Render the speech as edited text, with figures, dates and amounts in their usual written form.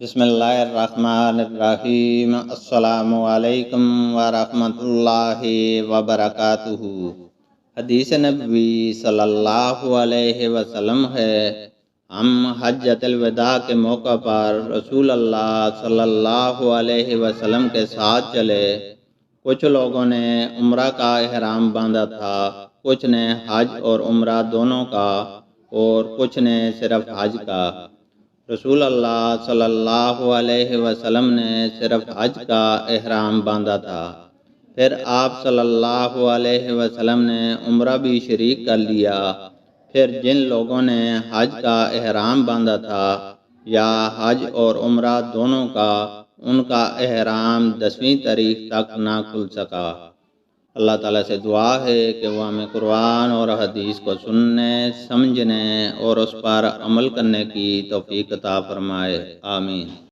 بسم اللہ الرحمن الرحیم۔ السلام علیکم ورحمۃ اللہ وبرکاتہ۔ حدیث نبوی صلی اللہ علیہ وسلم ہے، ہم حجۃ الوداع کے موقع پر رسول اللہ صلی اللہ علیہ وسلم کے ساتھ چلے۔ کچھ لوگوں نے عمرہ کا احرام باندھا تھا، کچھ نے حج اور عمرہ دونوں کا اور کچھ نے صرف حج کا۔ رسول اللہ صلی اللہ علیہ وسلم نے صرف حج کا احرام باندھا تھا۔ پھر آپ صلی اللہ علیہ وسلم نے عمرہ بھی شریک کر لیا۔ پھر جن لوگوں نے حج کا احرام باندھا تھا یا حج اور عمرہ دونوں کا، ان کا احرام 10ویں تاریخ تک نہ کھل سکا۔ اللہ تعالیٰ سے دعا ہے کہ وہ ہمیں قرآن اور حدیث کو سننے، سمجھنے اور اس پر عمل کرنے کی توفیق عطا فرمائے، آمین۔